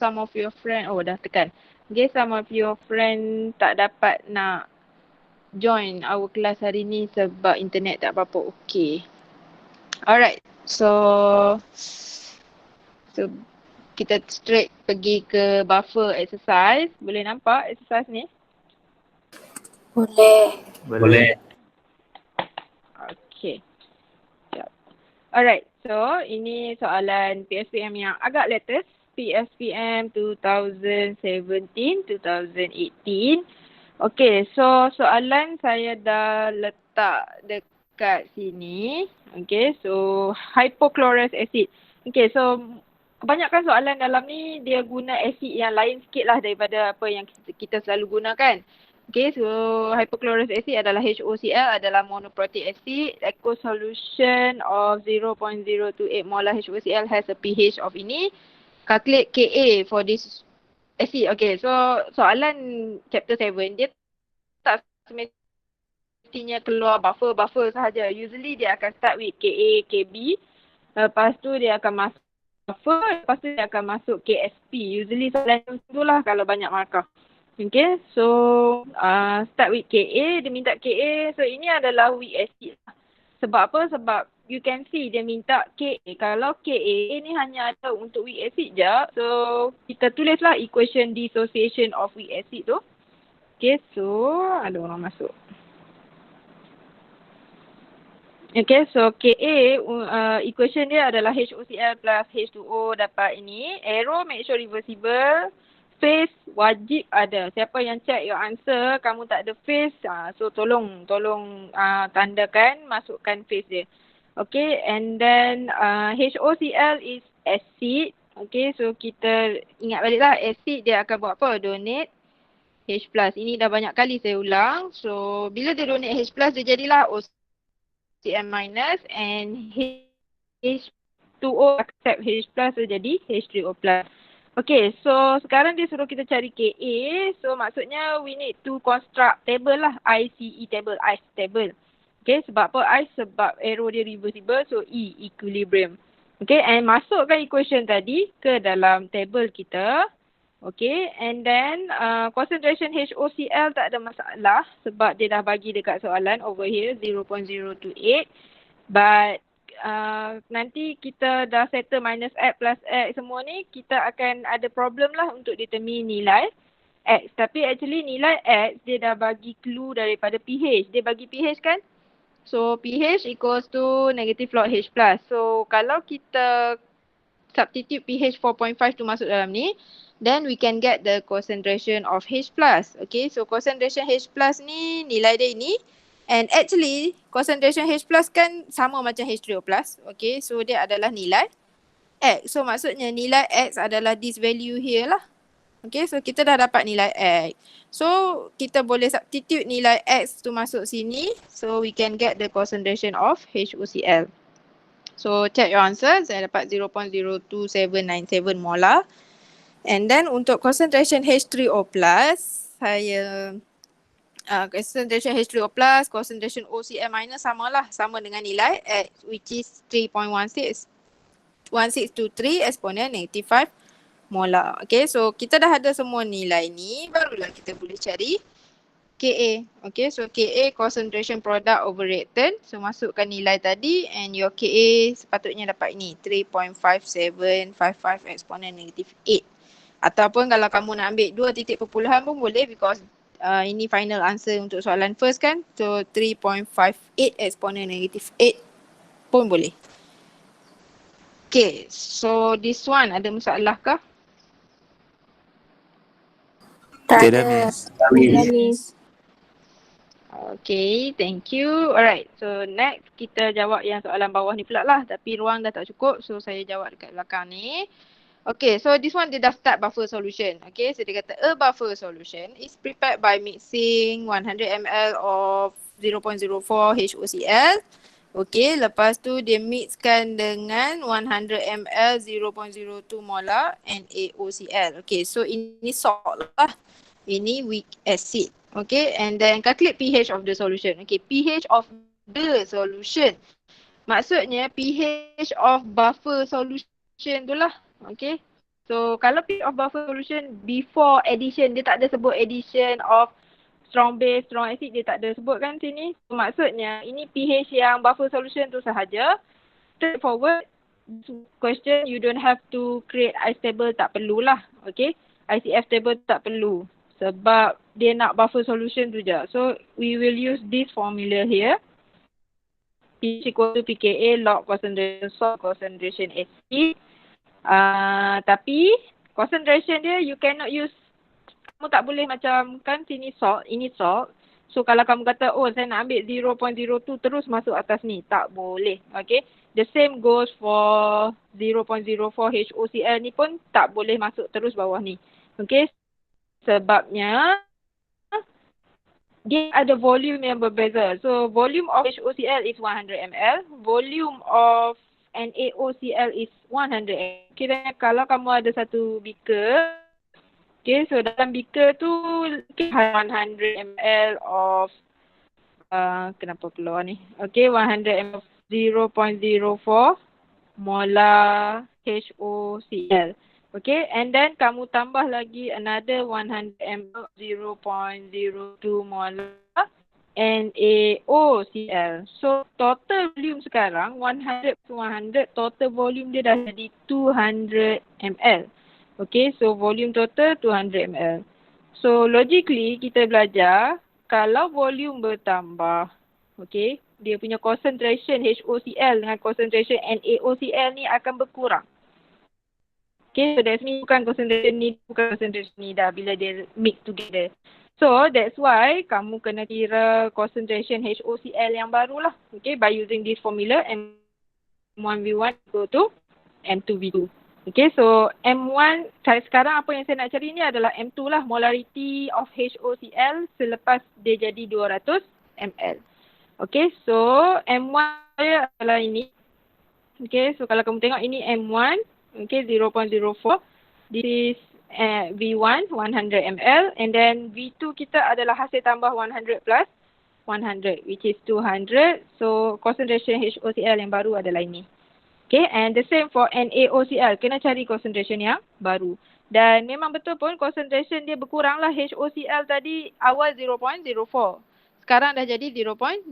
some of your friend, oh dah tekan. Okay, some of your friend tak dapat nak join our class hari ni sebab internet tak apa-apa okay. Alright, so kita straight pergi ke buffer exercise. Boleh nampak exercise ni? Boleh. Okay. Alright, so ini soalan PSPM yang agak latest. PSPM 2017-2018. Okay, so soalan saya dah letak dekat sini. Okay, so hypochlorous acid. Okay, so kebanyakan soalan dalam ni dia guna acid yang lain sikit lah daripada apa yang kita selalu gunakan. Okay, so hypochlorous acid adalah HOCl, adalah monoprotic acid. Aqueous solution of 0.028 molar HOCl has a pH of ini. Calculate Ka for this acid. Okay, so soalan chapter 7 dia tak semestinya keluar buffer sahaja. Usually dia akan start with Ka, Kb. Lepas tu dia akan masuk buffer, lepas tu dia akan masuk KSP. Usually soalan tu lah kalau banyak markah. Okay, so start with Ka, dia minta Ka. So ini adalah weak acid. Sebab apa? Sebab you can see dia minta Ka. Kalau Ka ni hanya ada untuk weak acid je. So kita tulislah equation dissociation of weak acid tu. Okay, so ada orang masuk. Okay, so Ka equation dia adalah HOCl plus H2O dapat ini. Arrow make sure reversible. Phase wajib ada. Siapa yang check your answer, kamu tak ada phase, so tolong tandakan, masukkan phase dia. Okay, and then HOCl is acid. Okay, so kita ingat baliklah acid dia akan buat apa? Donate H+. Ini dah banyak kali saya ulang. So, bila dia donate H+, dia jadilah OCl- and H2O accept H+, so jadi H3O+. Okay, so sekarang dia suruh kita cari Ka. So maksudnya we need to construct table lah. ICE table, ICE table. Okay, sebab apa ICE? Sebab arrow dia reversible, so E, equilibrium. Okay, and masukkan equation tadi ke dalam table kita. Okay, and then concentration HOCl tak ada masalah sebab dia dah bagi dekat soalan over here 0.028. But nanti kita dah settle minus X plus X semua ni, kita akan ada problem lah untuk determine nilai X. Tapi actually nilai X dia dah bagi clue daripada pH. Dia bagi pH kan? So pH equals to negative log H+. So kalau kita substitute pH 4.5 tu masuk dalam ni, then we can get the concentration of H+. Okay, so concentration H+ ni nilai dia ini. And actually, concentration H+ kan sama macam H3O+. Okay, so dia adalah nilai X. So maksudnya nilai X adalah this value here lah. Okay, so kita dah dapat nilai X. So kita boleh substitute nilai X tu masuk sini. So we can get the concentration of HOCl. So check your answer. Saya dapat 0.02797 molar. And then untuk concentration H3O+, saya concentration H3O+, concentration OCl- sama dengan nilai X, which is 3.1623 exponent negative 5 molar. Okay, so kita dah ada semua nilai ni, barulah kita boleh cari Ka. Okay, so Ka concentration product over reactant. So masukkan nilai tadi and your Ka sepatutnya dapat ini 3.5755 exponent negative 8. Ataupun kalau kamu nak ambil 2 titik perpuluhan pun boleh because ini final answer untuk soalan first kan. So 3.58 exponent negative 8 pun boleh. Okay, so this one ada masalah kah? Tak ada, Miss. Okay, thank you. Alright, so next kita jawab yang soalan bawah ni pula lah. Tapi ruang dah tak cukup, so saya jawab dekat belakang ni. Okay, so this one dia dah start buffer solution. Okay, so dia kata a buffer solution is prepared by mixing 100 ml of 0.04 HOCl. Okay, lepas tu dia mixkan dengan 100 ml 0.02 molar NaOCl. Okay, so ini salt lah. Ini weak acid. Okay, and then calculate pH of the solution. Okay, pH of the solution. Maksudnya pH of buffer solution tu lah. Okay. So kalau pH of buffer solution before addition, dia tak ada sebut addition of strong base, strong acid, dia tak ada sebut kan sini. So, maksudnya ini pH yang buffer solution tu sahaja. Straightforward. Question, you don't have to create ice table, tak perlulah. Okay. ICF table tak perlu. Sebab dia nak buffer solution tu je. So we will use this formula here. pH equal to pKa log concentration salt, concentration acid. Tapi concentration dia you cannot use, kamu tak boleh macam kan sini salt, ini salt. So kalau kamu kata oh saya nak ambil 0.02 terus masuk atas ni, tak boleh. Okay. The same goes for 0.04 HOCl ni pun tak boleh masuk terus bawah ni. Okay. Sebabnya dia ada volume yang berbeza. So volume of HOCl is 100 ml. Volume of NaOCl is 100 ml. Kiranya kalau kamu ada satu beaker. Okay, so dalam beaker tu 100 ml of kenapa keluar ni? Okay, 100 ml of 0.04 molar HOCl. Okay, and then kamu tambah lagi another 100 ml 0.02 molar NaOCl. So total volume sekarang 100 to 100, total volume dia dah jadi 200 ml. Okay, so volume total 200 ml. So logically kita belajar kalau volume bertambah, okay, dia punya concentration HOCl dengan concentration NaOCl ni akan berkurang. Okay, so that's mean bukan concentration ni, bukan concentration ni dah bila dia mix together. So that's why kamu kena kira concentration HOCl yang baru lah. Okay, by using this formula M1V1 go to M2V2. Okay, so M1 sekarang apa yang saya nak cari ni adalah M2 lah, molarity of HOCl selepas dia jadi 200 ml. Okay, so M1 adalah ini. Okay, so kalau kamu tengok ini M1, okay, 0.04. This is V1, 100 ml. And then V2 kita adalah hasil tambah 100 plus 100, which is 200. So concentration HOCl yang baru adalah ini. Okay, and the same for NaOCl. Kena cari concentration yang baru. Dan memang betul pun concentration dia berkurang lah. HOCl tadi awal 0.04. Sekarang dah jadi 0.02.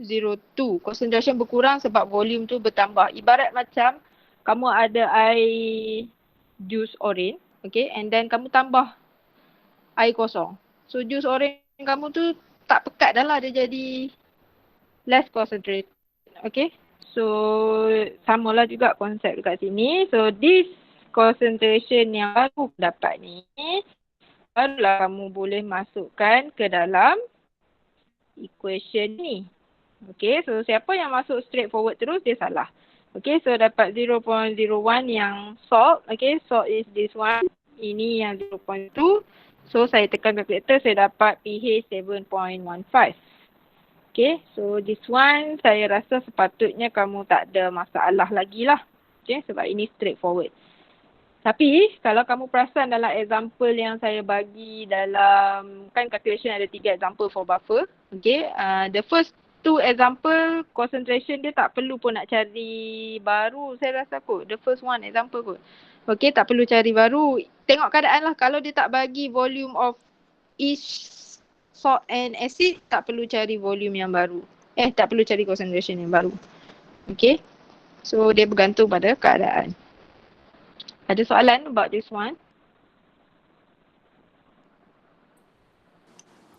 Concentration berkurang sebab volume tu bertambah. Ibarat macam kamu ada air jus orange, okay, and then kamu tambah air kosong. So jus orange kamu tu tak pekat dah lah, dia jadi less concentrate. Okay, so samalah juga konsep dekat sini. So this concentration yang baru dapat ni, barulah kamu boleh masukkan ke dalam equation ni. Okay, so siapa yang masuk straight forward terus dia salah. Okay, so dapat 0.01 yang salt. Okay, salt is this one. Ini yang 0.2. So saya tekan calculator, saya dapat pH 7.15. Okay, so this one saya rasa sepatutnya kamu tak ada masalah lagi lah. Okay, sebab ini straight forward. Tapi kalau kamu perasan dalam example yang saya bagi dalam, kan calculation ada 3 example for buffer. Okay, the first 2 example concentration dia tak perlu pun nak cari baru saya rasa kot. The first one example kot. Okay, tak perlu cari baru. Tengok keadaan lah, kalau dia tak bagi volume of each salt and acid, tak perlu cari volume yang baru. Tak perlu cari concentration yang baru. Okay, so dia bergantung pada keadaan. Ada soalan about this one?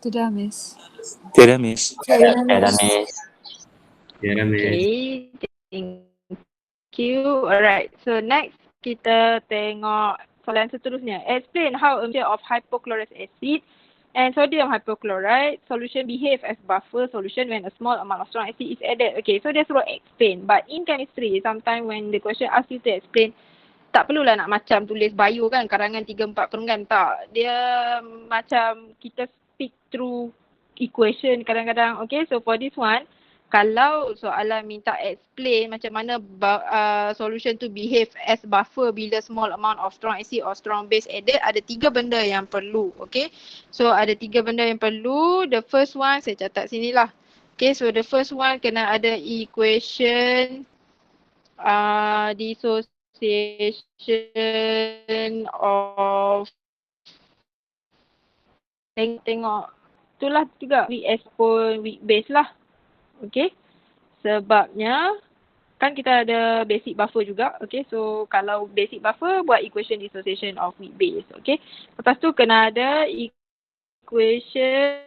Tidak, Miss. Tidak, Miss. Tidak, Miss. Okay, thank you. Alright, so next kita tengok soalan seterusnya. Explain how a mixture of hypochlorous acid and sodium hypochlorite solution behave as buffer solution when a small amount of strong acid is added. Okay, so dia suruh explain. But in chemistry, sometimes when the question asks you to explain, tak perlulah nak macam tulis bio kan, karangan 3-4 perenggan, tak. Dia macam kita speak through equation kadang-kadang. Okay, so for this one, kalau soalan minta explain macam mana solution to behave as buffer bila small amount of strong acid or strong base added, ada 3 benda yang perlu. Okay, so ada 3 benda yang perlu. The first one saya catat sini lah. Okay, so the first one kena ada equation dissociation of tengok itulah juga weak acid pun weak base lah. Okay. Sebabnya kan kita ada basic buffer juga. Okay. So kalau basic buffer buat equation dissociation of weak base. Okay. Lepas tu kena ada equation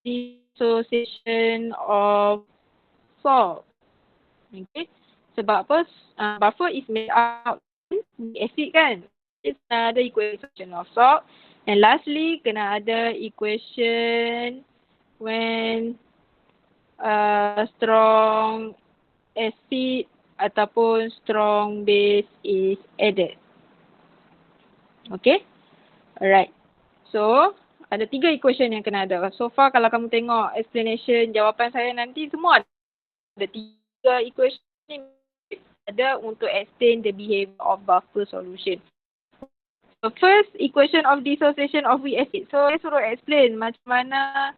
dissociation of salt. Okay. Sebab apa? Buffer is made up acid kan. Kena ada equation of salt. And lastly, kena ada equation when strong acid ataupun strong base is added. Okay. Alright. So, ada 3 equation yang kena ada. So far kalau kamu tengok explanation jawapan saya nanti semua ada 3 equation yang ada untuk explain the behavior of buffer solution. So first equation of dissociation of weak acid. So saya suruh explain macam mana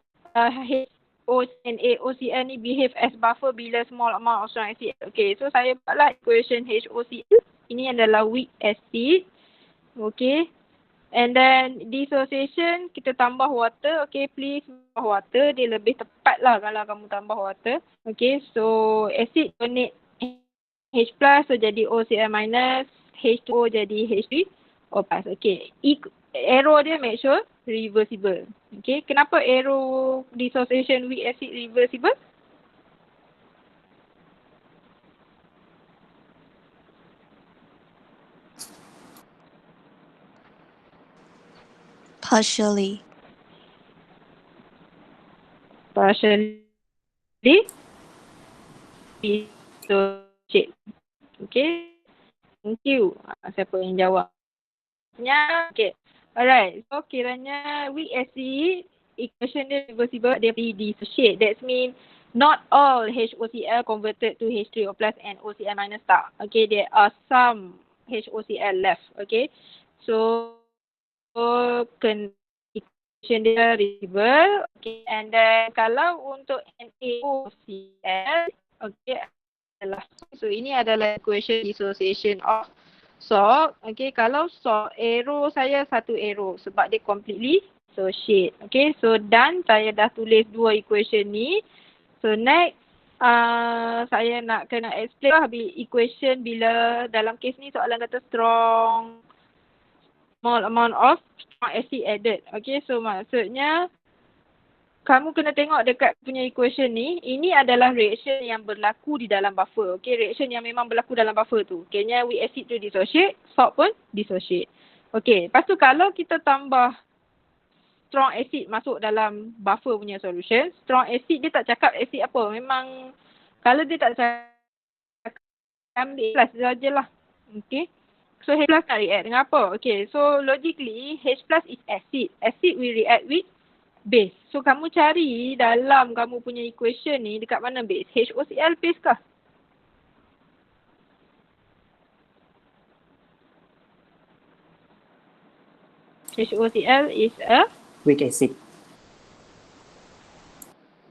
HOCl ni behave as buffer bila small amount of strong acid. Okay, so saya buatlah equation HOCl. Ini adalah weak acid. Okay. And then dissociation kita tambah water. Okay, please tambah water. Dia lebih tepat lah kalau kamu tambah water. Okay, so acid donate H plus, so jadi OCl minus. H2O jadi H3O plus. Okay, arrow dia make sure reversible. Okay, kenapa arrow dissociation weak acid reversible? Partially. Dissociate. Okay, thank you. Siapa yang jawab? Okay. Alright. So kiranya weak acid equation dia reversible, dia dissociate. That means not all HOCl converted to H3O plus and OCl minus tak. Okay, there are some HOCl left. Okay. So equation dia reversible. Okay. And then kalau untuk NaOCl, okay, so ini adalah equation dissociation of salt. Okay, kalau salt, arrow saya satu arrow sebab dia completely dissociate. Okay, so done. Saya dah tulis 2 equation ni. So next, saya nak kena explain lah equation bila dalam case ni soalan kata small amount of strong acid added. Okay, so maksudnya kamu kena tengok dekat punya equation ni. Ini adalah reaction yang berlaku di dalam buffer. Okay, reaction yang memang berlaku dalam buffer tu. Kayaknya weak acid tu dissociate, salt pun dissociate. Okay, lepas tu kalau kita tambah strong acid masuk dalam buffer punya solution, strong acid dia tak cakap acid apa. Memang kalau dia tak cakap, ambil plus sajalah. Okay, so H plus nak react dengan apa? Okay, so logically H plus is acid. Acid will react with base. So kamu cari dalam kamu punya equation ni dekat mana base? HOCl base kah? HOCl is a weak acid.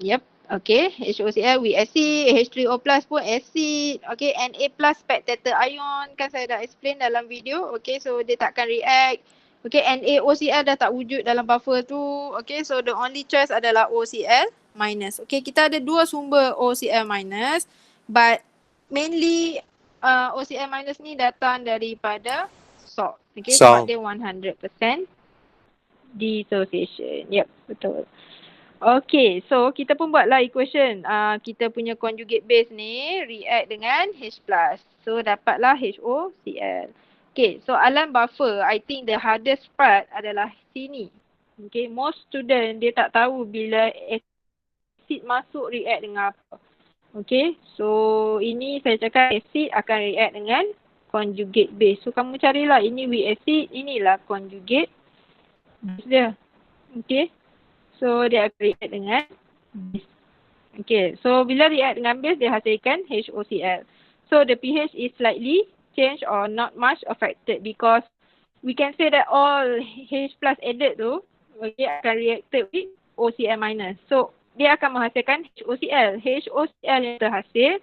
Yep. Okay. HOCl weak acid. H3O plus pun acid. Okay. Na plus spectator ion. Kan saya dah explain dalam video. Okay. So dia takkan react. Okay, NaOCl dah tak wujud dalam buffer tu. Okay, so the only choice adalah OCl minus. Okay, kita ada 2 sumber OCl minus. But mainly OCl minus ni datang daripada salt. Okay, sebab dia 100% dissociation. Yep, betul. Okay, so kita pun buatlah equation. Kita punya conjugate base ni react dengan H+. So dapatlah HOCl. Okay, soalan buffer, I think the hardest part adalah sini. Okay, most student dia tak tahu bila acid masuk react dengan apa. Okay, so ini saya cakap acid akan react dengan conjugate base. So kamu carilah ini weak acid, inilah conjugate base dia. Okay, so dia akan react dengan base. Okay, so bila react dengan base dia hasilkan HOCl. So the pH is slightly change or not much affected because we can say that all H plus added tu okay, akan reacted with OCl minus. So dia akan menghasilkan HOCl. HOCl yang terhasil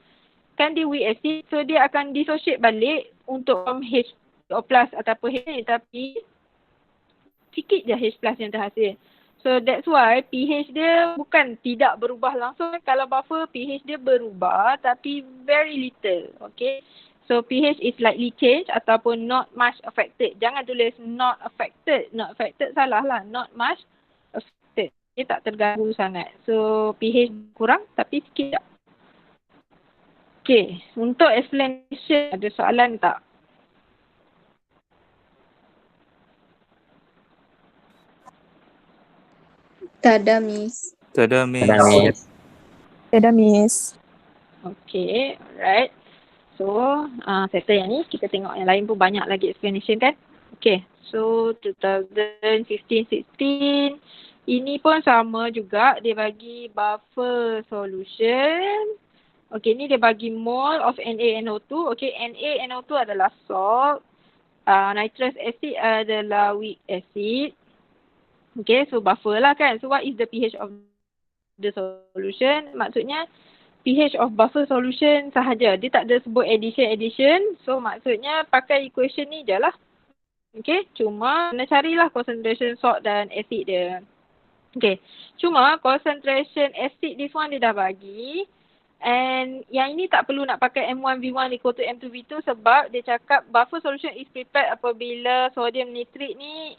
kan dia weak acid, so dia akan dissociate balik untuk form H2O plus ataupun H ni, tapi sikit je H plus yang terhasil. So that's why pH dia bukan tidak berubah langsung. Kalau buffer pH dia berubah tapi very little. Okay. So pH is slightly change ataupun not much affected. Jangan tulis not affected. Not affected salah lah. Not much affected. Dia tak terganggu sangat. So pH kurang tapi sikit je. Okay, untuk explanation ada soalan tak? Tak ada, Miss. Tak ada, Miss. Ada Miss. Ada Miss. Okay, alright. So, settle yang ni. Kita tengok yang lain pun banyak lagi explanation kan. Okay, so 2015-16. Ini pun sama juga. Dia bagi buffer solution. Okay, ni dia bagi mole of NaNO2. Okay, NaNO2 adalah salt. Nitrous acid adalah weak acid. Okay, so buffer lah kan. So what is the pH of the solution? Maksudnya pH of buffer solution sahaja. Dia tak ada sebut addition. So maksudnya pakai equation ni je lah. Okay, cuma kena carilah concentration salt dan acid dia. Okay, cuma concentration acid this one dia dah bagi. And yang ini tak perlu nak pakai M1V1 equal to M2V2 sebab dia cakap buffer solution is prepared apabila sodium nitrate ni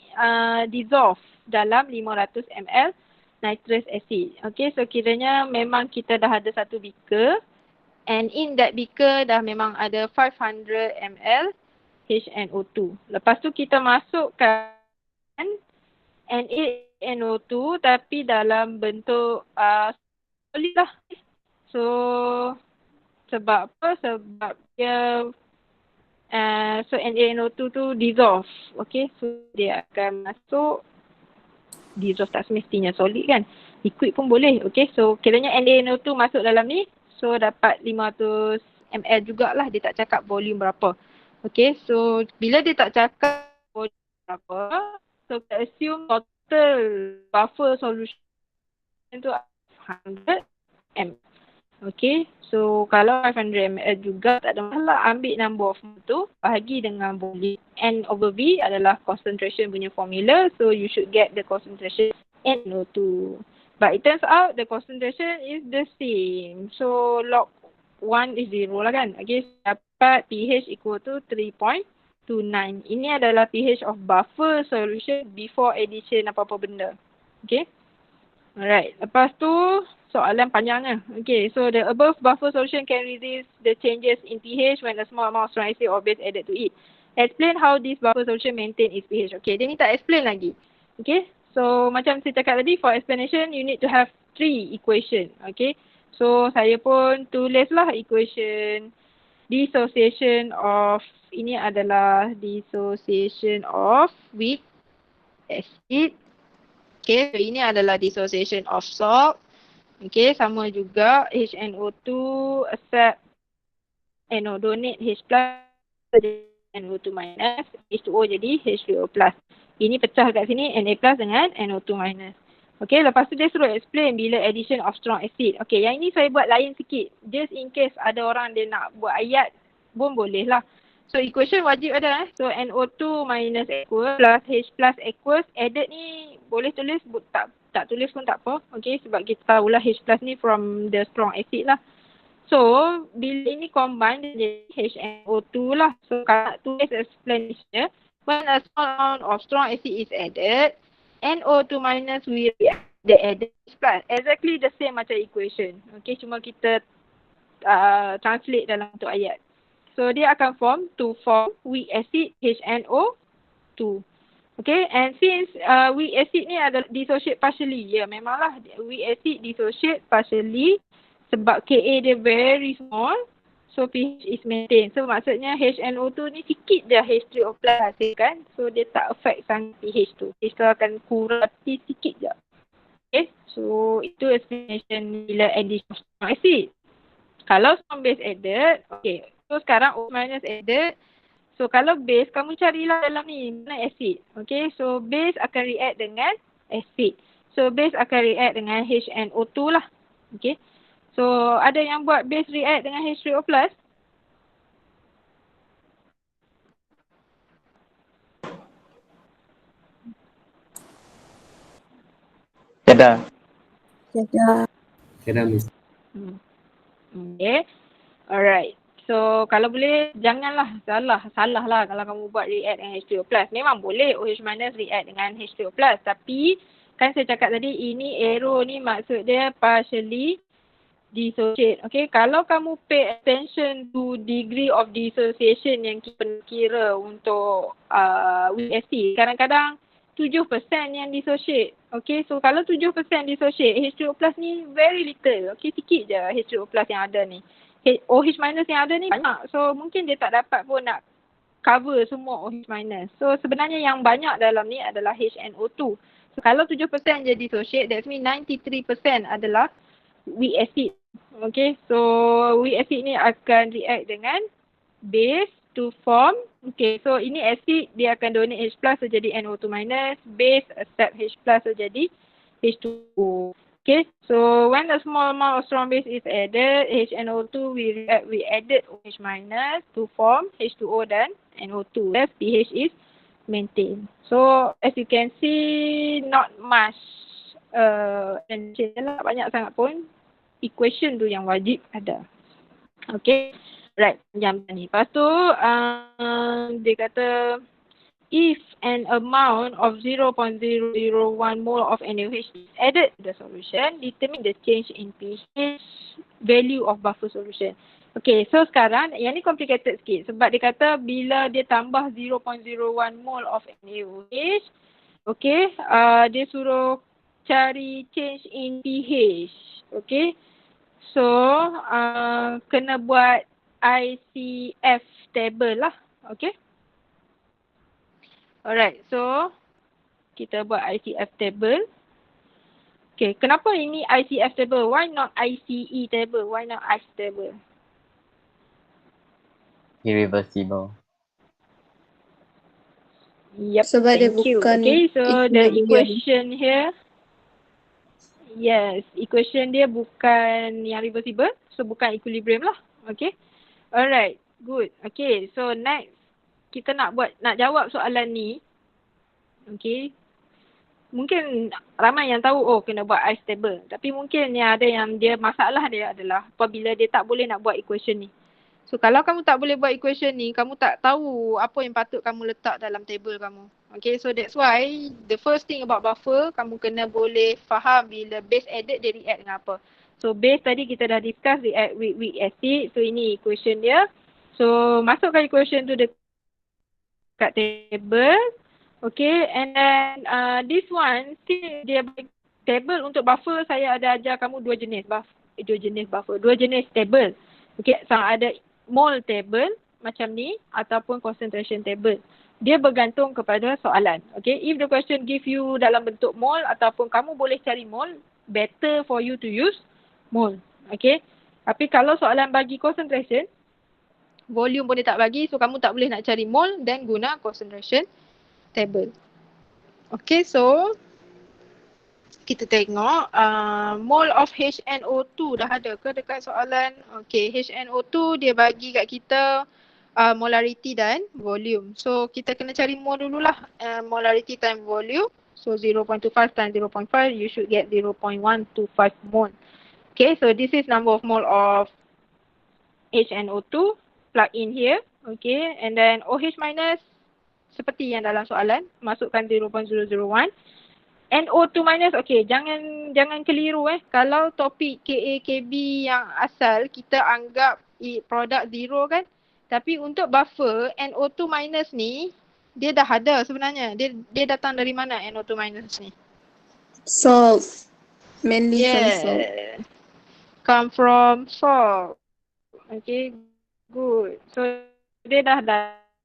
dissolve dalam 500 ml nitrous acid. Okay, so kiranya memang kita dah ada satu beaker and in that beaker dah memang ada 500 ml HNO2. Lepas tu kita masukkan NaNO2 tapi dalam bentuk solid lah. So, sebab apa? Sebab dia, so NaNO2 tu dissolve. Okay, so dia akan masuk, dissolve tak semestinya solid kan. Liquid pun boleh. Okay, so kiranya NaNO2 masuk dalam ni. So, dapat 500 ml jugalah. Dia tak cakap volume berapa. Okay, so bila dia tak cakap volume berapa, so kita assume total buffer solution tu 100 ml. Okay, so kalau 500 ml juga tak ada masalah, ambil number of mole tu, bahagi dengan volume. N over V adalah concentration punya formula, so you should get the concentration NO2. But it turns out the concentration is the same. So log 1 is 0 lah kan. Okay, dapat pH equal to 3.29. Ini adalah pH of buffer solution before addition apa-apa benda. Okay. Alright, lepas tu soalan panjangnya. Okay, so the above buffer solution can resist the changes in pH when a small amount of strong acid or base added to it. Explain how this buffer solution maintain its pH. Okay, dia minta explain lagi. Okay, so macam saya cakap tadi, for explanation you need to have 3 equation. Okay, so saya pun tulislah equation dissociation of, ini adalah dissociation of weak acid. Okay, so ini adalah dissociation of salt. Okay, sama juga HNO2 accept donate H plus NO2 minus, H2O jadi H2O plus. Ini pecah kat sini Na plus dengan NO2 minus. Okay, lepas tu dia suruh explain bila addition of strong acid. Okay, yang ini saya buat lain sikit. Just in case ada orang dia nak buat ayat pun boleh lah. So equation wajib ada So NO2 minus equals plus H plus equals. Added ni boleh tulis, tak tulis pun tak apa. Okay, sebab kita tahulah H plus ni from the strong acid lah. So bila ini combine dia jadi HNO2 lah. So kalau nak tulis explanation, when a small amount of strong acid is added, NO2 minus will be added plus. Exactly the same macam equation. Okay, cuma kita translate dalam bentuk ayat. So dia akan form weak acid HNO2. Okay, and since weak acid ni ada dissociate partially. Ya, memanglah weak acid dissociate partially sebab Ka dia very small. So pH is maintained. So maksudnya HNO2 ni sikit je H3O plus hasilkan. So dia tak affect sangat pH tu. pH tu akan kurang sikit je. Okay, so itu explanation bila addition of strong acid. Kalau strong base added, okay. So sekarang O minus added. So kalau base, kamu carilah dalam ni, mana acid. Okay, so base akan react dengan acid. So base akan react dengan HNO2 lah. Okay. So ada yang buat base react dengan H3O+? Tiada. Tiada. Miss. Okay. Alright. So kalau boleh janganlah salah lah kalau kamu buat react dengan H3O+. Memang boleh OH- react dengan H3O+. Tapi kan saya cakap tadi ini arrow ni maksud dia partially dissociate. Okay. Kalau kamu pay attention to degree of dissociation yang kita kira untuk WSC, kadang-kadang 7% yang dissociate. Okay, so kalau 7% dissociate, H3O+ ni very little. Okay, sikit je H3O+ yang ada ni. OH- yang ada ni banyak. So mungkin dia tak dapat pun nak cover semua OH-. So sebenarnya yang banyak dalam ni adalah HNO2. So kalau 7% je dissociate, that means 93% adalah weak acid. Okay, so weak acid ni akan react dengan base to form. Okay, so ini acid dia akan donate H+, so jadi NO2-. Base accept H+, so jadi H2O. Okay, so when a small amount of strong base is added, HNO2 will react with added OH- to form H2O dan NO2. Thus pH is maintained. So as you can see, not much banyak sangat pun equation tu yang wajib ada. Okay. Right, jam ni. Lepas tu dia kata if an amount of 0.001 mole of NaOH is added to the solution, determine the change in pH value of buffer solution. Okay, so sekarang yang ni complicated sikit sebab dia kata bila dia tambah 0.01 mole of NaOH, okay, dia suruh cari change in pH. Okay, so kena buat ICF table lah. Okay. Alright, so kita buat ICF table. Okay, kenapa ini ICF table? Why not ICE table? Why not ICE table? Irreversible. Yep, Sebab dia thank you. bukan Okay, so the equilibrium. equation here. Yes, equation dia bukan yang reversible. So bukan equilibrium lah. Okay. Alright, good. Okay, so next kita nak jawab soalan ni. Okay. Mungkin ramai yang tahu kena buat ice table. Tapi mungkin yang ada yang dia masalah dia adalah apabila dia tak boleh nak buat equation ni. So kalau kamu tak boleh buat equation ni, kamu tak tahu apa yang patut kamu letak dalam table kamu. Okay, so that's why the first thing about buffer, kamu kena boleh faham bila base added dia react dengan apa. So base tadi kita dah discuss react with weak acid. So ini equation dia. So masukkan equation tu dekat table. Okay, and then this one, dia table untuk buffer, saya ada ajar kamu dua jenis table. Okay, sama ada mole table macam ni ataupun concentration table. Dia bergantung kepada soalan. Okay, if the question give you dalam bentuk mole ataupun kamu boleh cari mole, better for you to use mole. Okay, tapi kalau soalan bagi concentration, volume pun dia tak bagi, so kamu tak boleh nak cari mole, then guna concentration table. Okay, so kita tengok mole of HNO2 dah ada ke dekat soalan? Okay, HNO2 dia bagi kat kita molarity dan volume. So kita kena cari mole dululah, molarity time volume. So 0.25 times 0.5, you should get 0.125 mole. Okay, so this is number of mole of HNO2. Plug in here. Okay, and then OH minus seperti yang dalam soalan, masukkan 0.001. NO2 minus, okay, jangan keliru Kalau topik KA, KB yang asal, kita anggap produk zero kan. Tapi untuk buffer, NO2 minus ni, dia dah ada sebenarnya. Dia datang dari mana NO2 minus ni? Salt. Mainly from salt. Come from salt. Okay, good. So, dia dah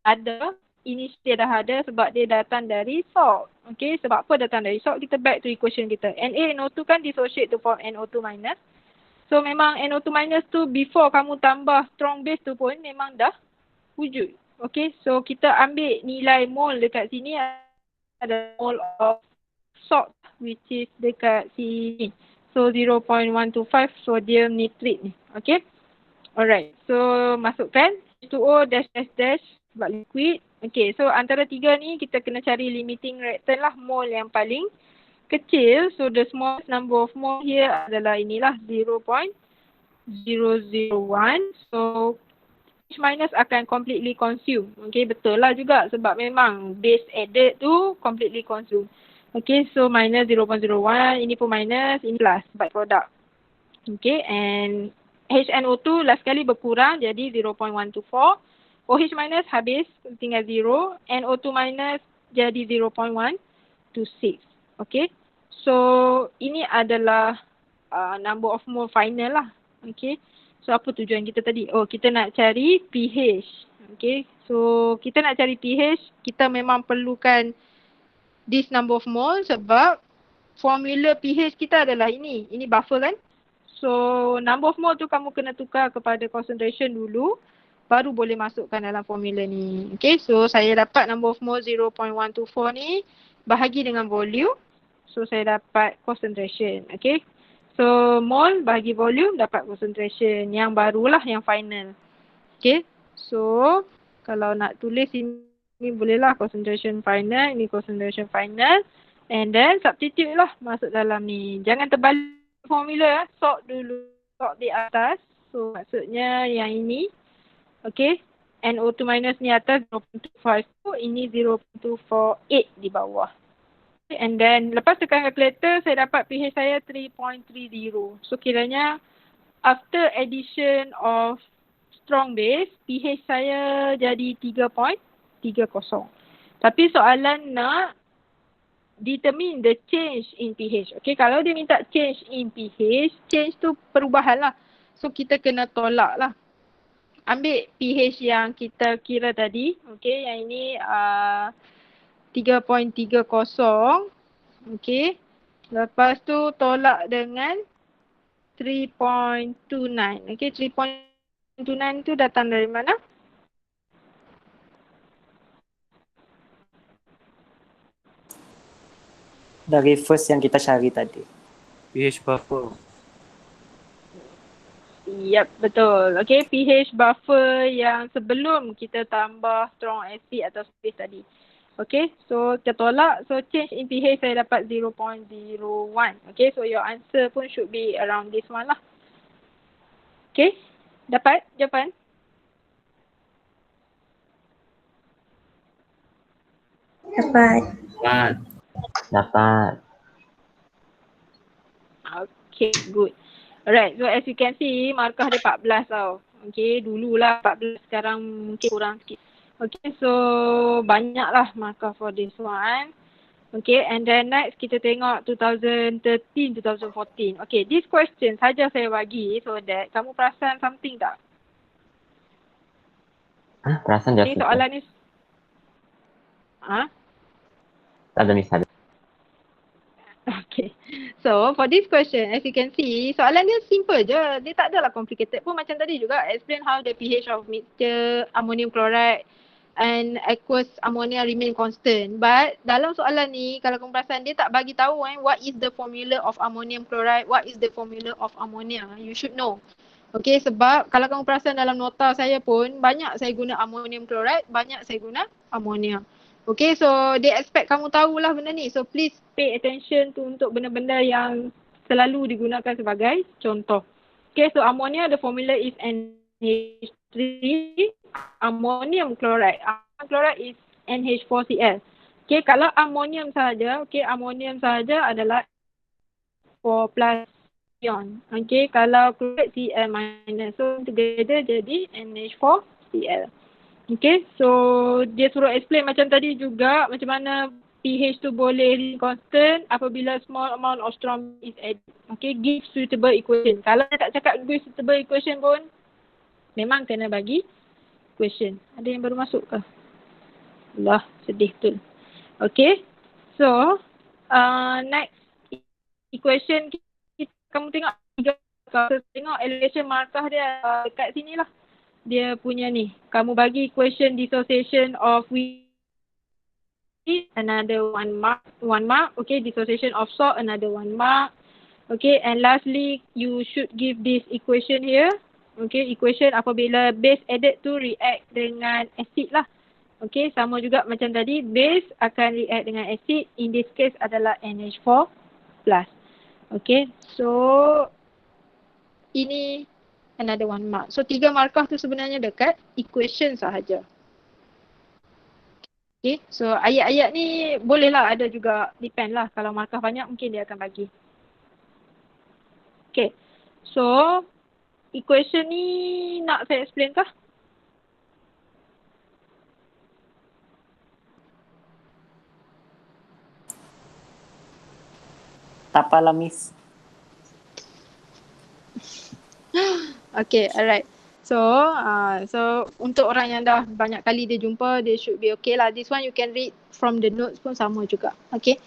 ada. Ini dia dah ada sebab dia datang dari salt. Okay, sebab apa datang dari salt? Kita back to equation kita. NaNO2 kan dissociate to form NO2 minus. So memang NO2 minus tu before kamu tambah strong base tu pun memang dah wujud. Okay, so kita ambil nilai mole dekat sini ada mole of salt which is dekat sini. So 0.125 sodium nitrate ni. Okay. Alright. So masukkan H2O dash dash dash sebab liquid. Okay. So antara tiga ni kita kena cari limiting reactant lah, mole yang paling kecil. So the smallest number of mole here adalah inilah 0.001. So H minus akan completely consume. Okay, betul lah juga sebab memang base added tu completely consume. Okay, so minus 0.01, ini pun minus, ini plus byproduct. Okay, and HNO2 last kali berkurang jadi 0.124. OH minus habis, tinggal 0. NO2 minus jadi 0.126. Okay, so ini adalah number of mole final lah. Okay, so apa tujuan kita tadi? Oh, kita nak cari pH. Okay, so kita nak cari pH, kita memang perlukan this number of mole sebab formula pH kita adalah ini. Ini buffer kan? So number of mole tu kamu kena tukar kepada concentration dulu, baru boleh masukkan dalam formula ni. Okay, so saya dapat number of mole 0.124 ni bahagi dengan volume. So saya dapat concentration. Okay, so mole bahagi volume dapat concentration. Yang barulah yang final. Okay, so kalau nak tulis ini bolehlah concentration final, ini concentration final. And then substitute lah masuk dalam ni. Jangan terbalik formula, sort dulu, sort di atas. So maksudnya yang ini, okay, NO2 minus ni atas 0.252, ini 0.248 di bawah. Okay, and then lepas tekan calculator, saya dapat pH saya 3.30. So kiranya after addition of strong base, pH saya jadi 3.30. Tapi soalan nak determine the change in pH. Okay, kalau dia minta change in pH, change tu perubahan lah. So kita kena tolak lah. Ambil pH yang kita kira tadi. Okay, yang ini 3.30. Okay, lepas tu tolak dengan 3.29. Okay, 3.29 tu datang dari mana? Dari first yang kita cari tadi. pH buffer. Yep, betul. Okay, pH buffer yang sebelum kita tambah strong acid atau base tadi. Okay, so kita tolak. So change in pH saya dapat 0.01. Okay, so your answer pun should be around this one lah. Okay, dapat jawapan? Dapat. Dapat. Okay, good. Alright, so as you can see, markah dia 14 tau. Okay, dululah 14, sekarang mungkin kurang sikit. Okay, so banyaklah markah for this one. Okay, and then next kita tengok 2013, 2014. Okay, this question saja saya bagi so that kamu perasan something tak? Perasan Ni jawab. soalan ni. Tak ada misal. Okay. So for this question, as you can see, soalan dia simple je. Dia tak adalah complicated pun macam tadi juga. Explain how the pH of mixture ammonium chloride and aqueous ammonia remain constant. But dalam soalan ni, kalau kamu perasan, dia tak bagi tahu what is the formula of ammonium chloride, what is the formula of ammonia. You should know. Okay, sebab kalau kamu perasan dalam nota saya pun, banyak saya guna ammonium chloride, banyak saya guna ammonia. Okay, so they expect kamu tahulah benda ni. So please pay attention tu untuk benda-benda yang selalu digunakan sebagai contoh. Okay, so ammonia, the formula is NH3. Ammonium chloride. Ammonium chloride is NH4Cl. Okay, kalau ammonium sahaja, okay, ammonium sahaja adalah 4 plus ion. Okay, kalau chloride Cl minus. So together jadi NH4Cl. Okay, so dia suruh explain macam tadi juga macam mana pH tu boleh remain constant apabila small amount of strong is added. Okay, give suitable equation. Kalau dia tak cakap give suitable equation pun memang kena bagi question. Ada yang baru masuk ke? Allah, sedih betul. Okay, so next equation kamu tengok tengok elevation markah dia dekat sini lah. Dia punya ni. Kamu bagi equation dissociation of wheat, another 1 mark. Okay, dissociation of salt, another 1 mark. Okay, and lastly, you should give this equation here. Okay, equation apabila base added to react dengan acid lah. Okay, sama juga macam tadi, base akan react dengan acid. In this case adalah NH4+. Okay, so ini another 1 mark. So 3 markah tu sebenarnya dekat equation sahaja. Okay, so ayat-ayat ni bolehlah ada juga, depend lah. Kalau markah banyak mungkin dia akan bagi. Okay, so equation ni nak saya explain kah? Tak apalah, Miss. Okay, alright. So untuk orang yang dah banyak kali dia jumpa, they should be okay lah. This one you can read from the notes pun sama juga. Okay.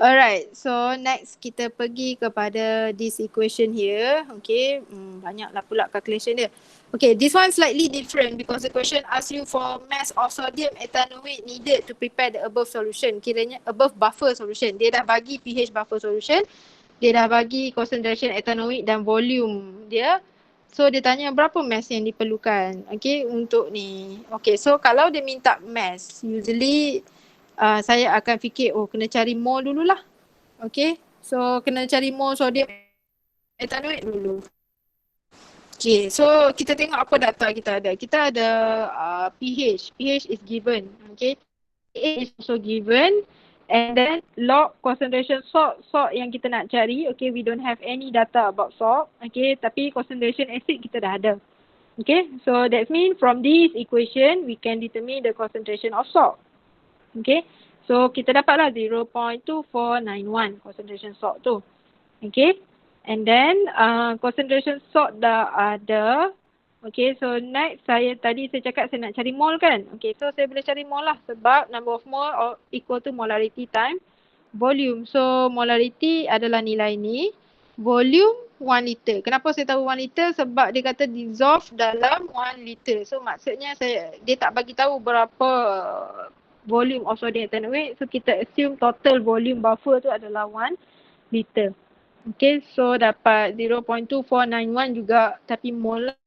Alright, so next kita pergi kepada this equation here. Okay, banyaklah pula calculation dia. Okay, this one slightly different because the question asks you for mass of sodium ethanoate needed to prepare the above solution. Kiranya above buffer solution. Dia dah bagi pH buffer solution. Dia dah bagi concentration ethanoate dan volume dia. So dia tanya berapa mass yang diperlukan. Okay, untuk ni. Okay, so kalau dia minta mass, usually saya akan fikir, kena cari mol dululah. Okay, so kena cari mol sodium ethanoate dulu. Okay, so kita tengok apa data kita ada. Kita ada pH. pH is given. Okay, pH is also given. And then log concentration salt yang kita nak cari. Okay, we don't have any data about salt. Okay, tapi concentration acid kita dah ada. Okay, so that means from this equation, we can determine the concentration of salt. Okay, so kita dapatlah 0.2491 concentration salt tu. Okay, and then concentration salt dah ada. Okay, so next tadi saya cakap saya nak cari mol kan. Okay, so saya boleh cari mol lah sebab number of mole equal to molarity time volume. So molarity adalah nilai ni. Volume 1 liter. Kenapa saya tahu 1 liter? Sebab dia kata dissolve dalam 1 liter. So maksudnya dia tak bagi tahu berapa volume of sodium ethanoate. So kita assume total volume buffer tu adalah 1 liter. Okay, so dapat 0.2491 juga tapi mol lah.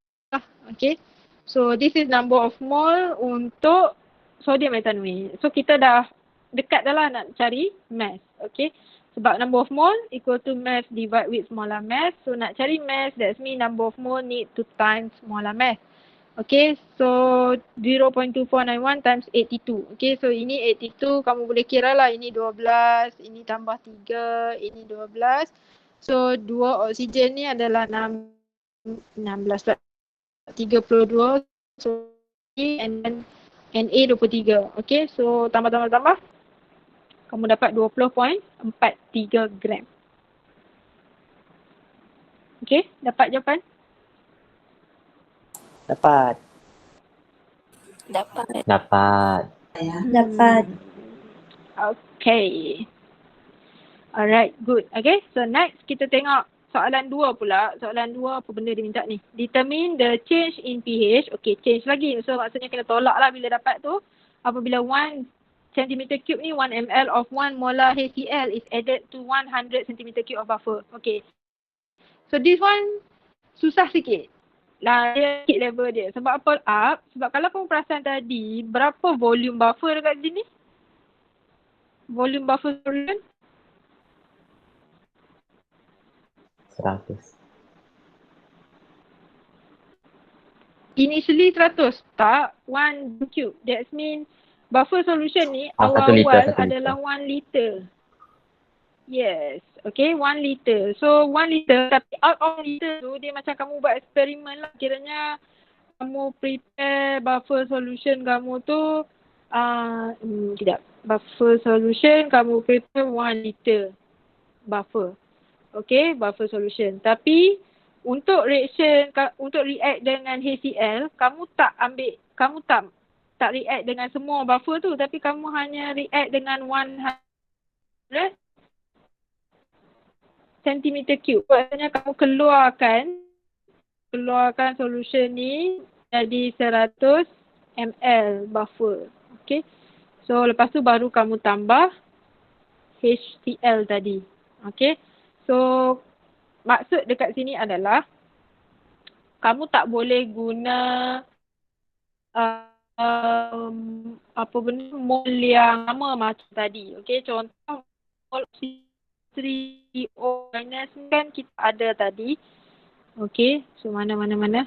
Okay, so this is number of mole untuk sodium ethanoate. So kita dah dekat dah lah nak cari mass. Okay, sebab number of mole equal to mass divide with molar mass. So nak cari mass, that means number of mole need to times molar mass. Okay, so 0.2491 times 82. Okay, so ini 82, kamu boleh kira lah, ini 12, ini tambah 3, ini 12. So 2 oksigen ni adalah 16, 32, so and then Na 23. Okay, so tambah. Kamu dapat 20.43 gram. Okay, dapat jawapan? Dapat. Dapat. Okay. Alright, good. Okay, so next kita tengok soalan 2 pula. Soalan 2 apa benda dia minta ni? Determine the change in pH. Okay, change lagi. So maksudnya kena tolak lah bila dapat tu. Apabila 1 cm3 ni 1 ml of 1 molar HCl is added to 100 cm3 of buffer. Okay. So this one susah sikit. Lah dia sikit level dia. Sebab apa up? Sebab kalau kamu perasan tadi, berapa volume buffer dekat sini? Volume buffer solution? 100. Initially 100. Tak. 1 cube. That means buffer solution ni 1 awal-awal liter. adalah 1 liter. Yes. Okay, 1 liter. So 1 liter, tapi out of liter tu dia macam kamu buat eksperimen lah. Kiranya kamu prepare buffer solution kamu tu buffer solution kamu prepare 1 liter buffer. Okay, buffer solution. Tapi untuk reaction, untuk react dengan HCl, kamu tak react dengan semua buffer tu, tapi kamu hanya react dengan 100 cm3. Maksudnya kamu keluarkan solution ni jadi 100 ml buffer. Okay. So lepas tu baru kamu tambah HCl tadi. Okay. So maksud dekat sini adalah kamu tak boleh guna apa benda mol yang sama macam tadi. Okay, contoh mol C3O- kan kita ada tadi. Okay, so mana.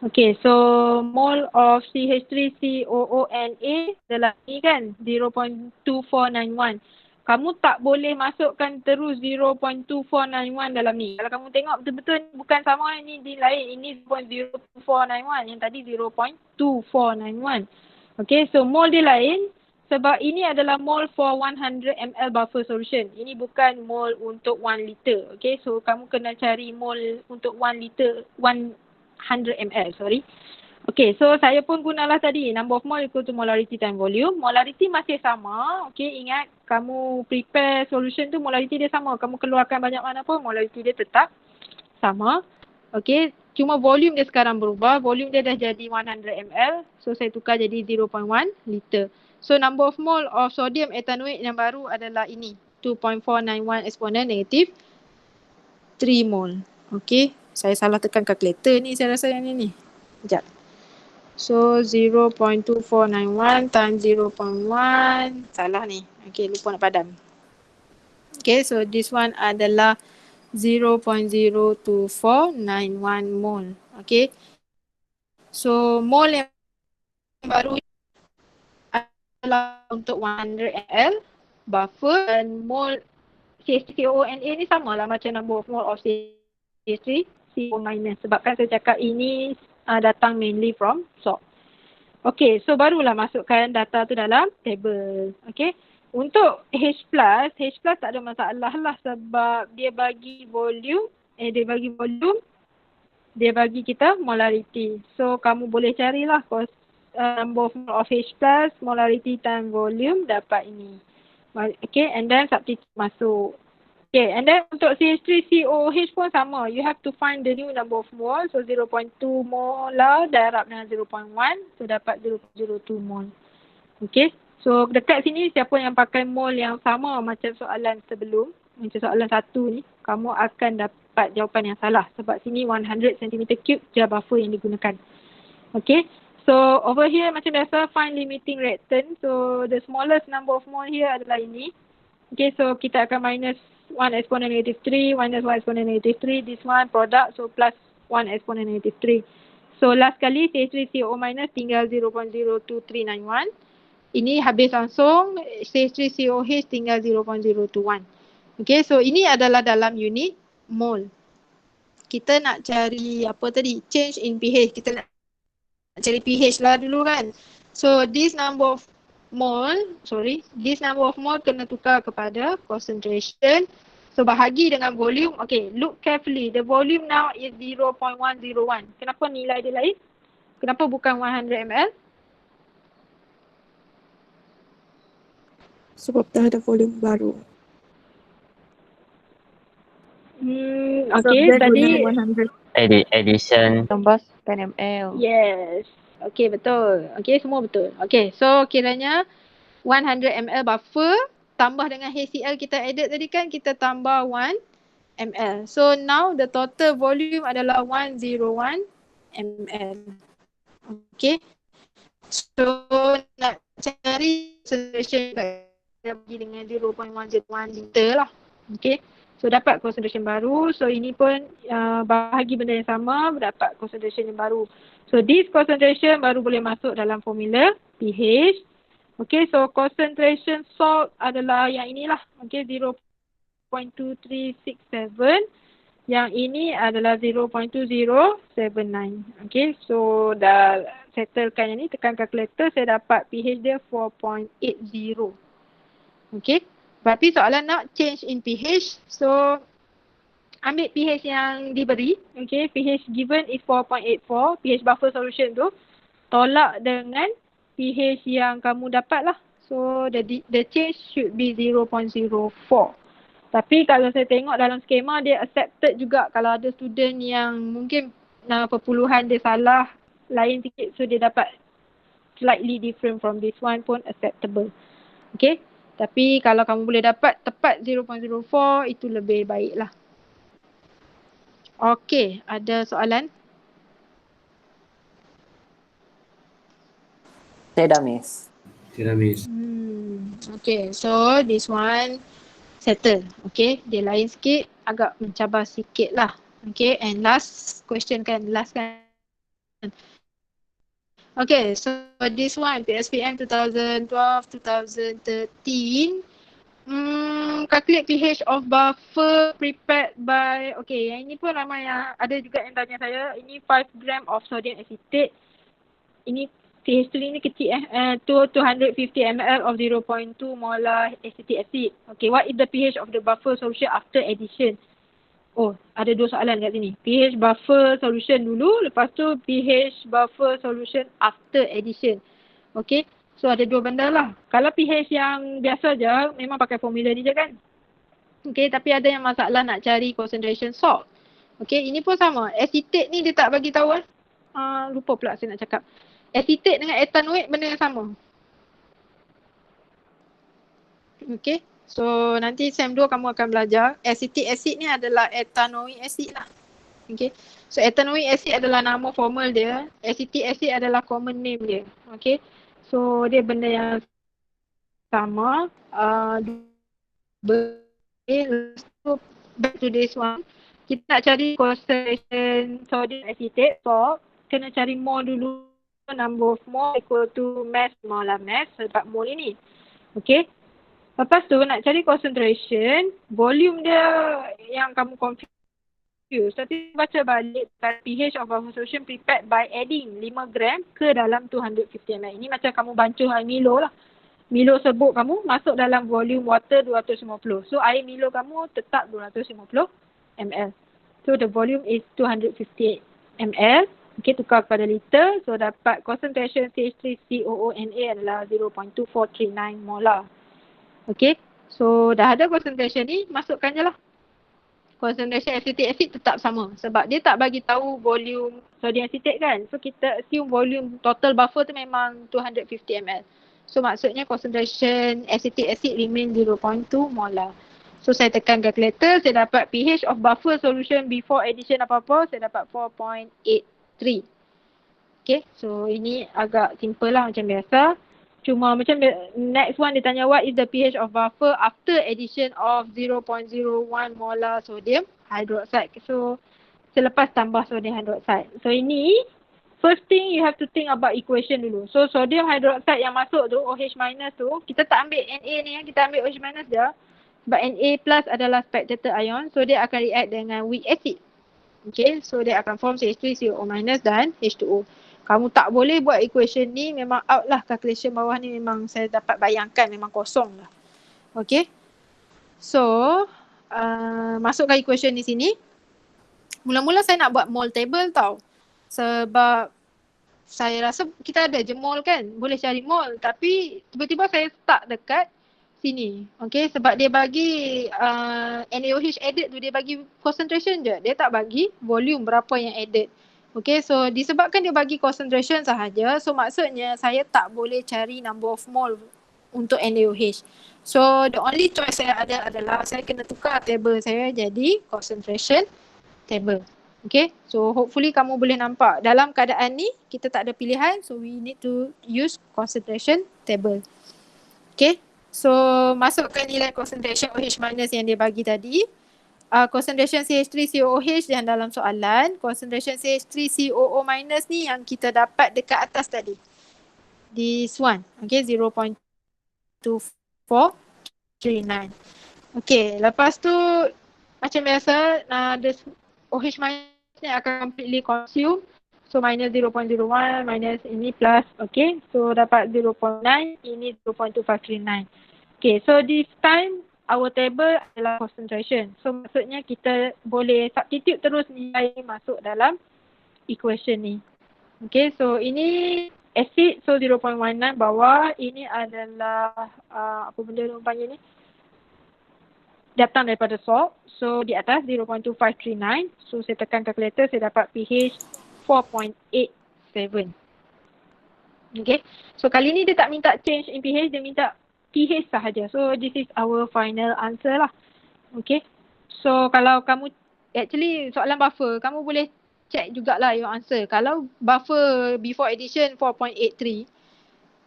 Okay, so mole of CH3COONA adalah ni kan 0.2491. Kamu tak boleh masukkan terus 0.2491 dalam ni. Kalau kamu tengok betul-betul bukan sama, ni di lain. Ini 0.0491, yang tadi 0.2491. Okay, so mole dia lain sebab ini adalah mole for 100 ml buffer solution. Ini bukan mole untuk 1 liter. Okay, so kamu kena cari mole untuk 1 liter, 100 ml, sorry. Okay, so saya pun gunalah tadi number of mole equal to molarity time volume. Molarity masih sama. Okay, ingat kamu prepare solution tu molarity dia sama. Kamu keluarkan banyak mana pun molarity dia tetap sama. Okay, cuma volume dia sekarang berubah. Volume dia dah jadi 100 ml. So saya tukar jadi 0.1 liter. So number of mole of sodium ethanoate yang baru adalah ini. 2.491 exponent negative 3 mole. Okay, saya salah tekan kalkulator ni saya rasa yang ni. Sekejap. So 0.2491 times 0.1. Salah ni. Okay, lupa nak padam. Okay, so this one adalah 0.02491 mole. Okay. So mole yang baru adalah untuk 100 ml buffer, dan mole CH3COONA ni samalah macam number of mole of CH3CO minus. Sebabkan saya cakap ini datang mainly from SOP. Okay, so barulah masukkan data tu dalam table. Okay, untuk H+, H+ tak ada masalah lah sebab dia bagi volume, dia bagi kita molarity. So kamu boleh carilah number of H+, molarity time volume, dapat ini. Okay, and then substitute masuk. Okay, and then untuk CH3COOH pun sama. You have to find the new number of mole. So 0.2 molar darab dengan 0.1. So dapat 0.02 mole. Okay, so dekat sini siapa yang pakai mole yang sama macam soalan sebelum, macam soalan 1 ni, kamu akan dapat jawapan yang salah. Sebab sini 100 cm3 je buffer yang digunakan. Okay, so over here macam biasa find limiting reactant. So the smallest number of mole here adalah ini. Okay, so kita akan minus 1 exponent negative 3, minus 1 exponent negative 3, this one product, so plus 1 exponent negative 3. So last kali CH3CO minus tinggal 0.02391. Ini habis langsung, CH3COH tinggal 0.021. Okay, so ini adalah dalam unit mole. Kita nak cari apa tadi? Change in pH. Kita nak cari pH lah dulu kan. So this number of mole kena tukar kepada concentration. So bahagi dengan volume. Okay, look carefully. The volume now is 0.101. Kenapa nilai dia lain? Kenapa bukan 100 ml? Sebab dah ada volume baru. Okay, tadi 100. Addition. Tambah 10 ml. yes. Okay, betul. Okay, semua betul. Okay, so kiranya 100 ml buffer tambah dengan HCl kita added tadi kan, kita tambah 1 ml. So now the total volume adalah 101 ml. Okay. So nak cari concentration bagi dengan 0.101 liter lah. Okay. So dapat concentration baru. So ini pun bahagi benda yang sama, dapat concentration yang baru. So this concentration baru boleh masuk dalam formula pH. Okay, so concentration salt adalah yang inilah. Okay, 0.2367. Yang ini adalah 0.2079. Okay, so dah settlekan yang ni, tekan calculator, saya dapat pH dia 4.80. Okay, tapi soalan nak change in pH. So ambil pH yang diberi. Okay, pH given is 4.84. pH buffer solution tu tolak dengan pH yang kamu dapat lah. So the change should be 0.04. Tapi kalau saya tengok dalam skema dia accepted juga kalau ada student yang mungkin perpuluhan dia salah lain sikit, so dia dapat slightly different from this one pun acceptable. Okay, tapi kalau kamu boleh dapat tepat 0.04 itu lebih baik lah. Okay, ada soalan? Tidak, Miss. Tidak, Miss. Okay, so this one settle. Okay, dia lain sikit, agak mencabar sikit lah. Okay, and last question kan, last kan. Okay, so this one PSPM 2012-2013. Calculate pH of buffer prepared by, okay, yang ini pun ramai yang ada juga yang tanya saya. Ini 5 gram of sodium acetate. Ini pH ni kecil to 250 ml of 0.2 molar acetic acid. Okay, what is the pH of the buffer solution after addition? Oh, ada dua soalan kat sini. pH buffer solution dulu, lepas tu pH buffer solution after addition. Okay, so ada dua benda lah. Kalau pH yang biasa je, memang pakai formula ni je kan. Okay, tapi ada yang masalah nak cari concentration salt. Okay, ini pun sama. Acetate ni dia tak bagi tahu lupa pula saya nak cakap. Acetate dengan ethanoate benda yang sama. Okay. So nanti SEM 2 kamu akan belajar acetic acid ni adalah ethanoic acid lah. Okay. So ethanoic acid adalah nama formal dia. Acetic acid adalah common name dia. Okay. So dia benda yang sama. So back to this one. Kita nak cari concentration sodium acetate. So kena cari mole dulu. Number of mole equal to mass molar mass sebab mole ini. Okay. Lepas tu nak cari concentration, volume dia yang kamu confuse. Tapi baca balik pH of buffer solution prepared by adding 5 gram ke dalam 250 ml. Ini macam kamu bancuh air Milo lah. Milo serbuk kamu masuk dalam volume water 250. So air Milo kamu tetap 250 ml. So the volume is 258 ml. Okay, tukar kepada liter. So dapat concentration CH3COONA adalah 0.2439 molar. Okay, so dah ada concentration ni, masukkan je lah. Concentration acetic acid tetap sama sebab dia tak bagi tahu volume sodium acetate kan. So kita assume volume total buffer tu memang 250 ml. So maksudnya concentration acetic acid remain 0.2 molar. So saya tekan calculator, saya dapat pH of buffer solution before addition apa-apa, saya dapat 4.83. Okay, so ini agak simple lah macam biasa. Cuma macam next one dia tanya what is the pH of buffer after addition of 0.01 molar sodium hydroxide. So selepas tambah sodium hydroxide. So ini first thing you have to think about equation dulu. So sodium hydroxide yang masuk tu OH minus tu kita tak ambil Na ni, kita ambil OH minus je. Sebab Na plus adalah spectator ion, so dia akan react dengan weak acid. Okay, so dia akan form CH3COO minus dan H2O. Kamu tak boleh buat equation ni, memang out lah. Calculation bawah ni memang saya dapat bayangkan memang kosong lah. Okay. So, masukkan equation di sini. Mula-mula saya nak buat mole table tau. Sebab saya rasa kita ada je mole kan. Boleh cari mole. Tapi tiba-tiba saya stuck dekat sini. Okay, sebab dia bagi NaOH added tu, dia bagi concentration je. Dia tak bagi volume berapa yang added. Okay, so disebabkan dia bagi concentration sahaja, so maksudnya saya tak boleh cari number of mole untuk NaOH. So the only choice saya ada adalah saya kena tukar table saya jadi concentration table. Okay, so hopefully kamu boleh nampak dalam keadaan ni kita tak ada pilihan, so we need to use concentration table. Okay, so masukkan nilai concentration OH minus yang dia bagi tadi. Concentration CH3COOH yang dalam soalan, concentration CH3COO minus ni yang kita dapat dekat atas tadi. This one, okay, 0.2439. Okay, lepas tu macam biasa, this OH minus ni akan completely consume. So minus 0.01, minus ini plus, okay. So dapat 0.9, ini 0.2539. Okay, so this time our table adalah concentration. So maksudnya kita boleh substitute terus nilai masuk dalam equation ni. Okay, so ini acid, so 0.19 bawah. Ini adalah apa benda orang panggil ni? Datang daripada salt. So di atas 0.2539. So saya tekan calculator, saya dapat pH 4.87. Okay, so kali ni dia tak minta change in pH, dia minta pH sahaja. So this is our final answer lah. Okay. So kalau kamu actually soalan buffer, kamu boleh check jugalah your answer. Kalau buffer before addition 4.83,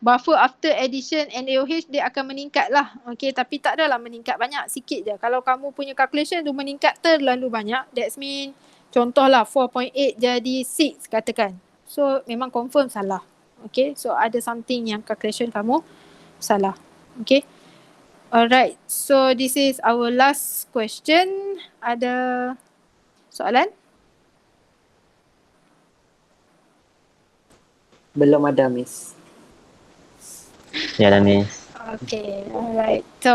buffer after addition NaOH dia akan meningkat lah. Okay, tapi tak adalah meningkat banyak, sikit je. Kalau kamu punya calculation tu meningkat terlalu banyak, that's mean contohlah 4.8 jadi 6 katakan. So memang confirm salah. Okay, so ada something yang calculation kamu salah. Okay. Alright, so this is our last question. Ada soalan? Belum ada, Miss. Ya dah, Miss. Okay, alright. So,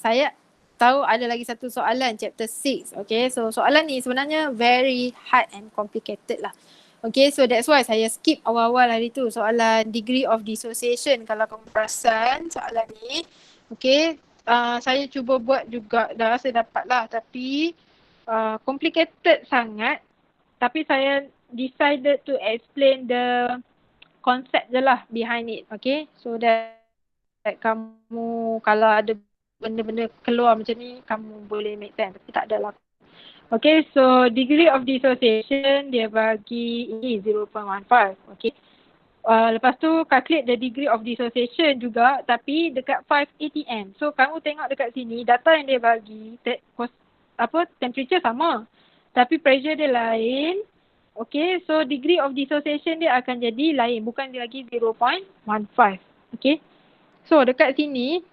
saya tahu ada lagi satu soalan chapter 6. Okay, so soalan ni sebenarnya very hard and complicated lah. Okay, so that's why saya skip awal-awal hari tu soalan degree of dissociation. Kalau kamu perasan soalan ni, okay, saya cuba buat juga, dah rasa dapat lah, tapi complicated sangat. Tapi saya decided to explain the concept je lah behind it, okay. So that kamu kalau ada benda-benda keluar macam ni, kamu boleh make sense, tapi tak ada lah. Okay, so degree of dissociation dia bagi ini 0.15, okay. Lepas tu calculate the degree of dissociation juga, tapi dekat 5 atm. So kamu tengok dekat sini, data yang dia bagi, temperature sama, tapi pressure dia lain. Okay, so degree of dissociation dia akan jadi lain, bukan dia lagi 0.15. Okay, so dekat sini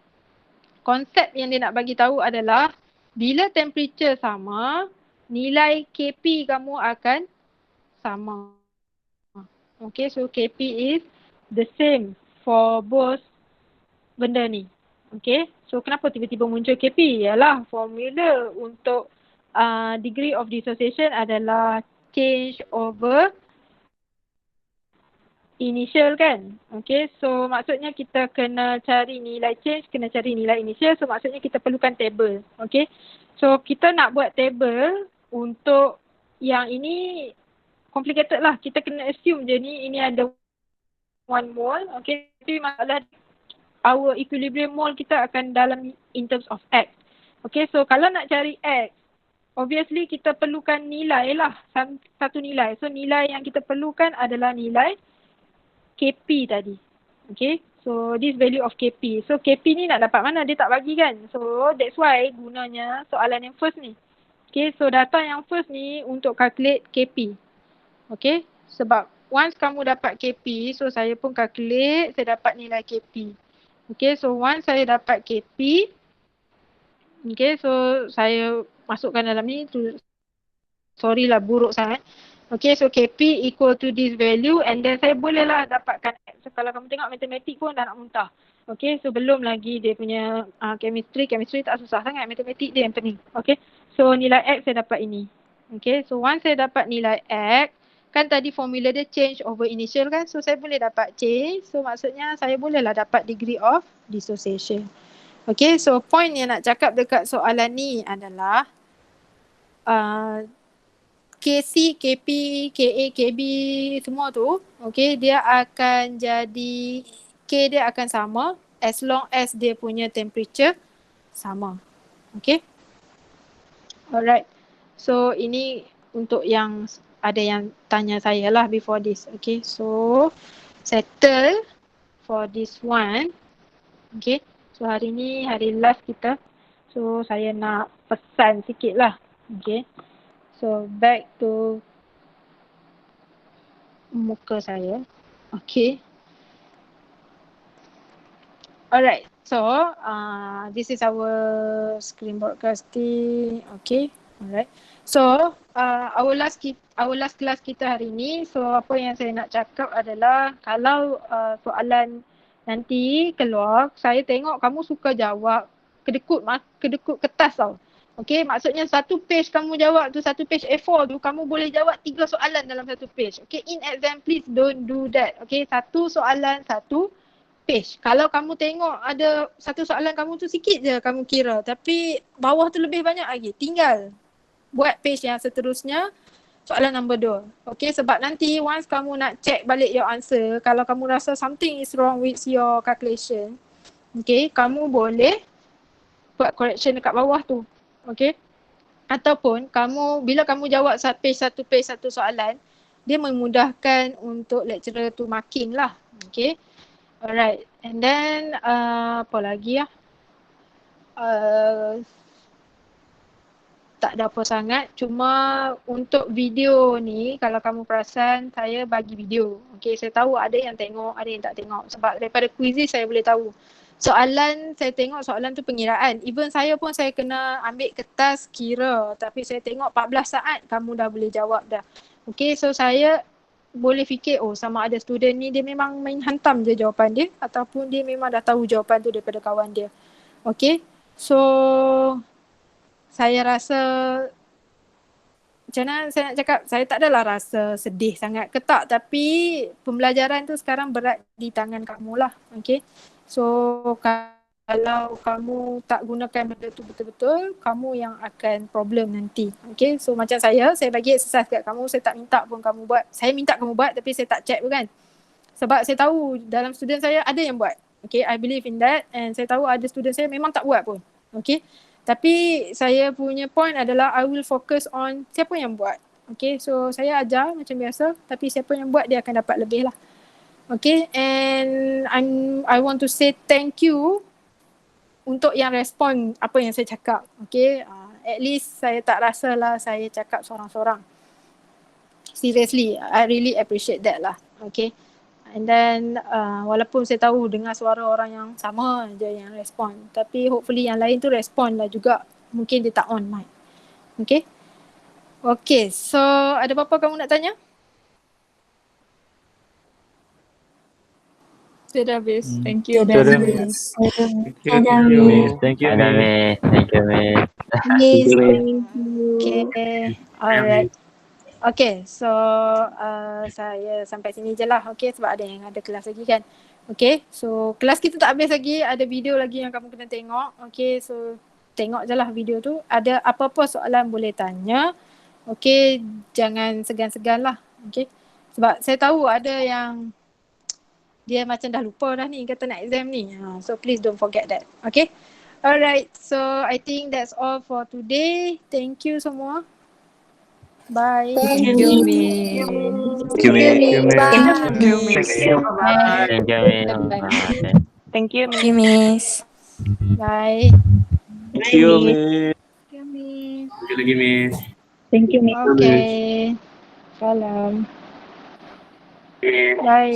konsep yang dia nak bagi tahu adalah bila temperature sama, nilai KP kamu akan sama. Okay, so KP is the same for both benda ni. Okay, so kenapa tiba-tiba muncul KP? Ialah formula untuk degree of dissociation adalah change over initial kan. Okay, so maksudnya kita kena cari nilai change, kena cari nilai initial. So maksudnya kita perlukan table. Okay, so kita nak buat table untuk yang ini complicated lah. Kita kena assume je ni, ini ada 1 mole. Okay, tapi masalah our equilibrium mole kita akan dalam in terms of X. Okay, so kalau nak cari X, obviously kita perlukan nilai lah, satu nilai. So nilai yang kita perlukan adalah nilai KP tadi. Okay, so this value of KP. So KP ni nak dapat mana? Dia tak bagi kan. So that's why gunanya soalan yang first ni. Okay, so data yang first ni untuk calculate KP. Okay, sebab once kamu dapat KP, so saya pun calculate, saya dapat nilai KP. Okay, so once saya dapat KP, okay, so saya masukkan dalam ni, sorry lah buruk sangat. Okay, so KP equal to this value and then saya bolehlah dapatkan X. So kalau kamu tengok matematik pun dah nak muntah. Okay, so belum lagi dia punya chemistry tak susah sangat, matematik dia yang pening. Okay, so nilai X saya dapat ini. Okay, so once saya dapat nilai X, kan tadi formula dia change over initial kan, so saya boleh dapat change. So maksudnya saya bolehlah dapat degree of dissociation. Okay, so point yang nak cakap dekat soalan ni adalah KC, KP, KA, KB semua tu, okay, dia akan jadi, K dia akan sama as long as dia punya temperature sama. Okay. Alright. So ini untuk yang ada yang tanya saya lah before this. Okay, so settle for this one. Okay, so hari ni hari last kita. So saya nak pesan sikit lah. Okay, so back to muka saya. Okay. Alright, so this is our screen broadcasting. Okay, alright. So our last class kita hari ni, so apa yang saya nak cakap adalah kalau soalan nanti keluar, saya tengok kamu suka jawab kedekut kertas tau. Okay, maksudnya satu page kamu jawab tu, satu page A4 tu, kamu boleh jawab 3 soalan dalam satu page. Okay, in exam please don't do that. Okay, satu soalan, satu page. Kalau kamu tengok ada satu soalan kamu tu sikit je kamu kira, tapi bawah tu lebih banyak lagi. Tinggal buat page yang seterusnya, soalan number 2. Okay, sebab nanti once kamu nak check balik your answer, kalau kamu rasa something is wrong with your calculation, okay, kamu boleh buat correction dekat bawah tu. Okay. Ataupun bila kamu jawab satu page satu soalan, dia memudahkan untuk lecturer tu marking lah. Okay. Alright. And then apa lagi lah. Tak ada apa sangat. Cuma untuk video ni, kalau kamu perasan, saya bagi video. Okay, saya tahu ada yang tengok, ada yang tak tengok. Sebab daripada quiz saya boleh tahu. Saya tengok soalan tu pengiraan. Even saya pun saya kena ambil kertas kira. Tapi saya tengok 14 saat, kamu dah boleh jawab dah. Okay, so saya boleh fikir, sama ada student ni dia memang main hantam je jawapan dia. Ataupun dia memang dah tahu jawapan tu daripada kawan dia. Okay, so saya rasa, macam mana saya nak cakap, saya tak adalah rasa sedih sangat ke tak, tapi pembelajaran tu sekarang berat di tangan kamu lah. Okay, so kalau kamu tak gunakan benda tu betul-betul, kamu yang akan problem nanti. Okay, so macam saya bagi exercise kat kamu, saya tak minta pun kamu buat. Saya minta kamu buat tapi saya tak check pun kan. Sebab saya tahu dalam student saya ada yang buat. Okay, I believe in that, and saya tahu ada student saya memang tak buat pun. Okay, tapi saya punya point adalah I will focus on siapa yang buat. Okay, so saya ajar macam biasa, tapi siapa yang buat dia akan dapat lebih lah. Okay, and I want to say thank you untuk yang respon apa yang saya cakap. Okay, at least saya tak rasa lah saya cakap sorang-sorang. Seriously, I really appreciate that lah. Okay, and then walaupun saya tahu dengar suara orang yang sama je yang respon, tapi hopefully yang lain tu respon lah juga. Mungkin dia tak on mic. Okay. Okay, so ada apa-apa kamu nak tanya? Sudah habis. Thank you. Sudah habis. Thank you, Miss. Thank you, Ada Miss. Miss. Thank you, Miss. Yes, you. thank you. Okay. Alright. Okay, so saya sampai sini je lah. Okay, sebab ada kelas lagi kan. Okay, so kelas kita tak habis lagi. Ada video lagi yang kamu kena tengok. Okay, so tengok je lah video tu. Ada apa-apa soalan boleh tanya. Okay, jangan segan-segan lah. Okay, sebab saya tahu ada yang dia macam dah lupa dah ni kata nak exam ni. So please don't forget that. Okay. Alright. So I think that's all for today. Thank you semua. Bye. Thank you, Miss. Thank you, Miss. Thank you, Miss. Bye. Thank you, Miss. Thank you. Thank you, Miss. Bye. Thank you, Miss. Thank you, Miss. Thank you lagi, Miss. Thank you, Miss. Okay. Salam. Bye.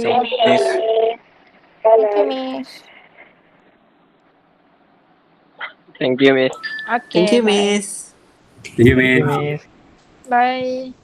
Miss. Thank you, Miss. Okay. Thank you, Miss. bye. Thank you, Miss. Bye.